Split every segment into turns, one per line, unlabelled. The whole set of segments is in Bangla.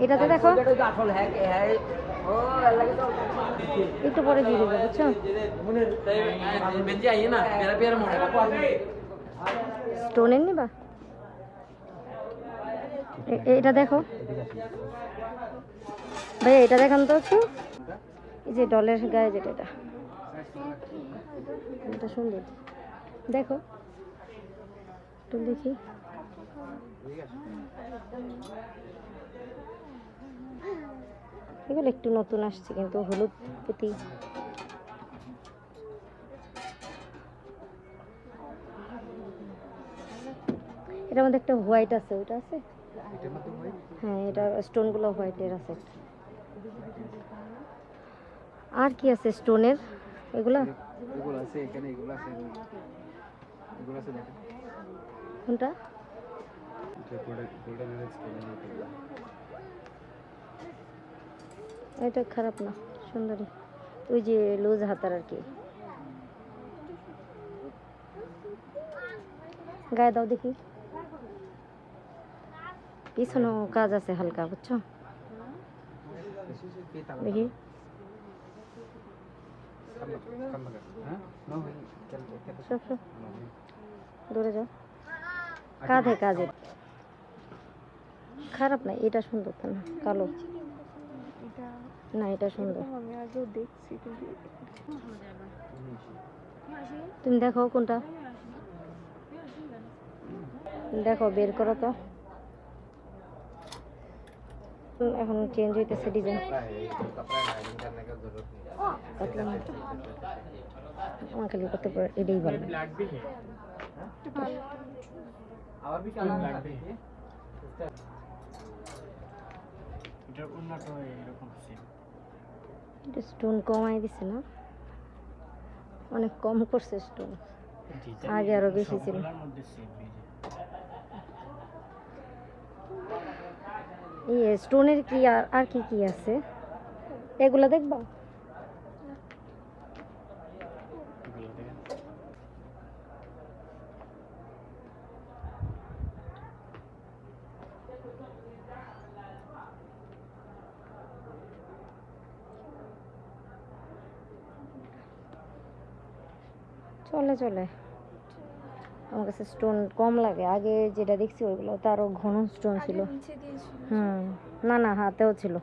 এটাতে দেখো একটু পরে দিয়ে দেবো, বুঝছো? স্টোনের নিবা? এটা দেখো ভাই, এটা দেখান তো একটু। এই যে ডলের গায়ে যেটা, এটা সুন্দর, দেখো একটু দেখি। এগুলো একটু নতুন আসছে কিন্তু হলুদ পুঁতি। এটার মধ্যে একটা হোয়াইট আছে, ওইটা আছে? হ্যাঁ, এটা স্টোনগুলো হোয়াইটের আছে। আর কি আছে স্টোনের? এগুলা আছে এখানে, এগুলো আছে দেখেন। কোনটা? এটা খারাপ না, সুন্দরী। ওই যে লুজ হাতার আর কি। গায়ে দাও দেখি, পিছনেও কাজ আছে হালকা, বুঝছো? দেখি দূরে যাও, কাঁধে কাজে খারাপ না। এটা সুন্দর তো না, কালো না, এটা সুন্দর। তুমি দেখো কোনটা, দেখো বের করো তো। এখন চেঞ্জ হইতেছে ডিজাইন। আমার খালি করতে পারে, এটাই ভালো। স্টোন কমাই দিছে না, অনেক কম করছে স্টোন, আগে আরো বেশি ছিল। স্টোনের কি আর কি কি আছে এগুলা দেখবা? চলে চলে, আমার কাছে স্টোন কম লাগে। আগে যেটা দেখছি ওইগুলো তো আরো ঘন স্টোন ছিল। না না, হাতেও ছিল।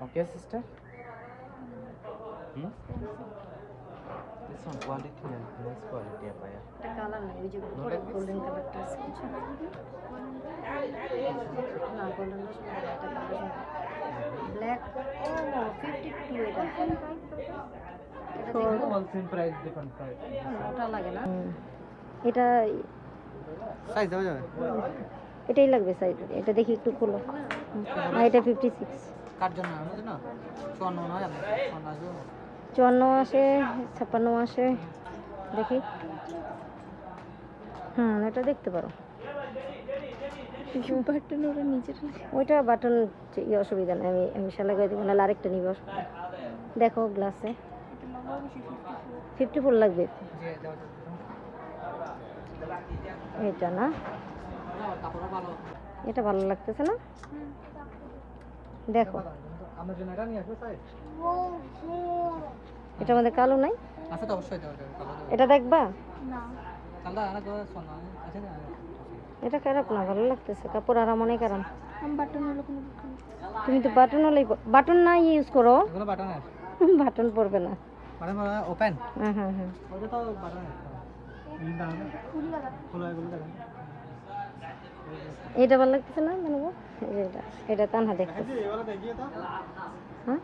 Okay, sister. This one quality and nice quality, apaya.
এটা কালার নাই, ওই যে গোল্ডেন কালারটা আছে। না, গোল্ডেন না, এটা কালার ব্ল্যাক। ও 52 এটা।
So all same price, different price.
ওটা লাগে না, এটা
Size দেওয়া যাবে?
এটাই লাগবে সাইজ। এটা দেখি একটু খোলো। হ্যাঁ, এটা 56।
কার জন্য? আমার জন্য 54 নয়, আপনার 54 আসবে।
54 আসে, 56 আসে, দেখি। এটা দেখতে পারো। বাটন ওরা নিজের, ওইটা বাটন অসুবিধা নেই, আমি সেলাই করে দেবো, নাহলে আরেকটা নিবে অসুবিধা। দেখো গ্লাসে 54 লাগবে। এটা না, এটা ভালো লাগতেছে না, দেখো। এটার মধ্যে কালো নাই?
আছে তো, অবশ্যই দেওয়া যাবে।
এটা দেখবা?
না, কালদা আনা তো সোনা আছে না।
এটা খারাপ না, ভালো লাগতেছে, কাপড় আরাম, অনেক আরাম।
বাটন হলো কোনো
তুমি তো বাটন হলেই, বাটন না ইউজ করো।
এগুলো বাটন আছে,
বাটন পড়বে না।
বাটন মানে ওপেন।
হ্যাঁ,
ওটা তো বাটন আছে।
এটা ভালো লাগতেছে না, মানে এটা এটা তানহা দেখতেছে। হ্যাঁ,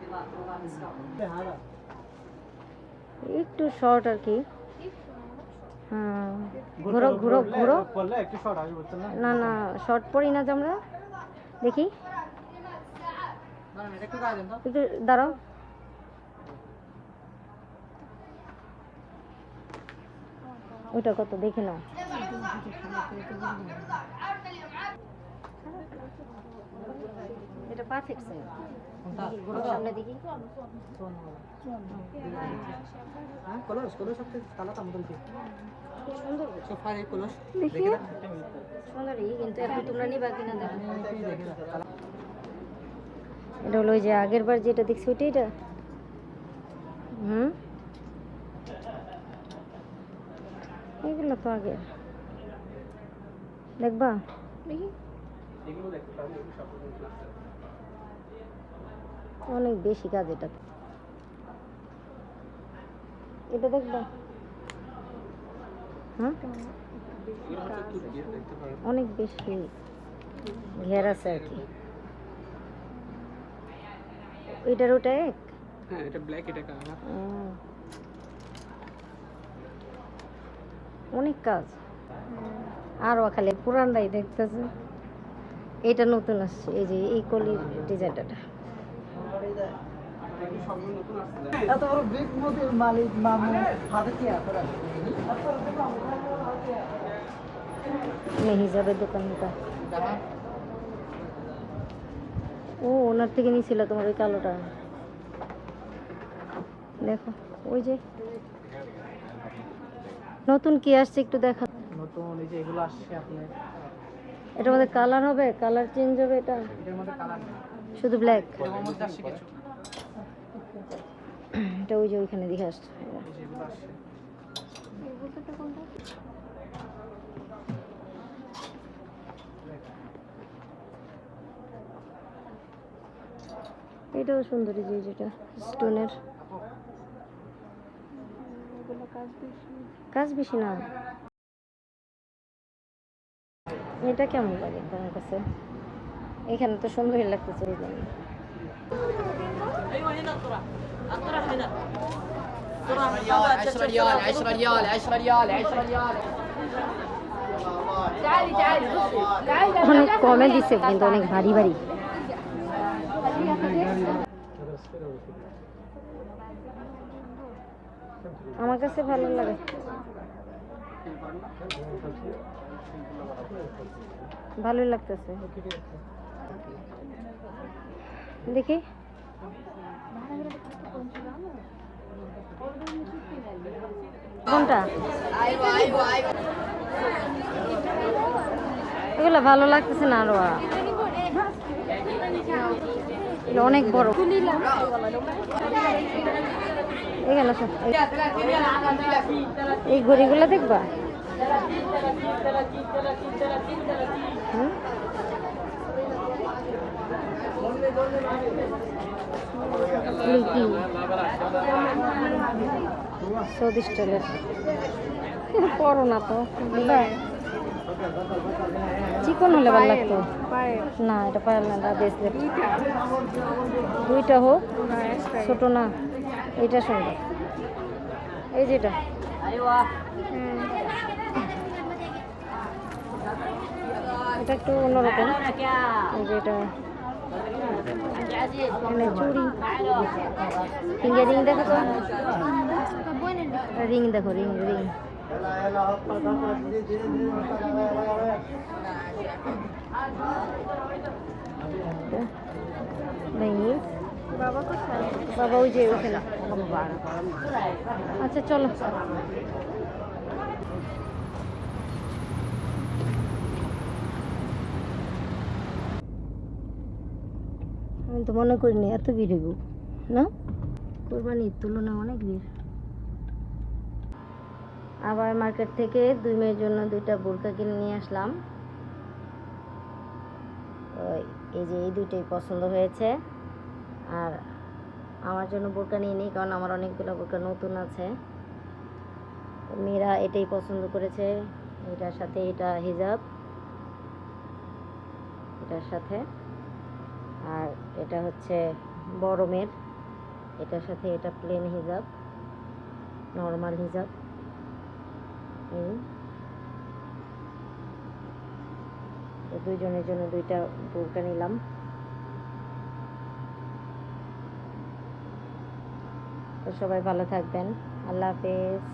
একটু শর্ট আর কি। ঘুরো ঘুরো ঘুরো। না না, শর্ট পরি না যে আমরা, দেখি একটু দাঁড়াও। ওইটা কত দেখে নাও। এটা পারফেক্ট সাইজ। সামনে দেখি।
কলস কলস সবচেয়ে কালাটা মতন কি
সুন্দর
সোফার এই কলস
দেখি।
দেখে
সুন্দরই, কিন্তু এখন তোমরা নিবা কিনা দেখো। এটা হলো ওই যে আগের বার যেটা দেখছি ওইটা, এটা এগুলো তো আগে দেখবা দেখি, অনেক বেশি কাজ এটা। এটা দেখবা, হ্যাঁ অনেক বেশি ঘের আছে আর কি। এটার ওটা এক,
হ্যাঁ এটা ব্ল্যাক, এটা কালার।
অনেক কাজ আরও খালি পুরানটাই দেখতেছে। এটা নতুন আসছে, এই যে এই কলির ডিজাইনটা।
এত বড় বিগ মোদের মালিক মামু হাতে কি আপনারা
হিজাবের দোকানটা। ও ওনার থেকে নিয়েছিল তোমার ওই কালোটা, দেখো ওই যে নতুন কি আসছে একটু দেখা।
নতুন এই যে এগুলো আসছে আপনার,
এটার মধ্যে কালার হবে, কালার চেঞ্জ হবে, এটা
এটার মধ্যে কালার নেই,
শুধু ব্ল্যাক।
এটার মধ্যে আসছে কিছু,
এটা ওই যে ওইখানে দেখে আসছে।
এই যে এগুলো আসছে।
এটাও সুন্দরী, যে যেটা স্টোনের কাজ বেশি না। এটা কেমন লাগে তোমার কাছে? এখানে তো সুন্দরই লাগতেছে ওই জন্য।
10 ريال 10 ريال 10 ريال 10 ريال
অনেক কমে দিছে কিন্তু অনেক ভারী ভারী। আমার কাছে ভালো লাগে, ভালোই লাগতেছে। দেখি কোনটা, এগুলো ভালো লাগতেছে না আরো, এগুলো অনেক বড়। এখানে এই ঘড়িগুলো দেখবা, সৌদি স্টাইলের পরো না তো, চিকন হলে ভালো লাগতো না। এটা পায়েল না, এটা ব্রেসলেট। দুইটা হোক, ছোট না, এইটা সুন্দর। এই যেটা এটা একটু অন্যরকম। এই যে এটা এখানে চুড়ি, ফিঙ্গার রিং দেখো তো, রিং দেখো, রিং রিং বাবা কোথায়? বাবা ওই যে ওখানে। আচ্ছা চলো, আমি তো মনে করিনি এত ভিড় হইব না, কোরবানির তুলনায় অনেক ভিড়। আবার মার্কেট থেকে 2 মেয়ের জন্য 2টা বোরকা কিনে নিয়ে আসলাম। এই যে এই দুইটাই পছন্দ হয়েছে, আর আমার জন্য বোরকা নিয়ে নিই, কারণ আমার অনেকগুলো বোরকা নতুন আছে। মেয়েরা এটাই পছন্দ করেছে, এটার সাথে এটা হিজাব, এটার সাথে, আর এটা হচ্ছে বড় মেয়ের, এটার সাথে এটা প্লেন হিজাব, নর্মাল হিজাব। দুইজনের জন্য 2টা বোরকা নিলাম। তো সবাই ভালো থাকবেন, আল্লাহ হাফেজ।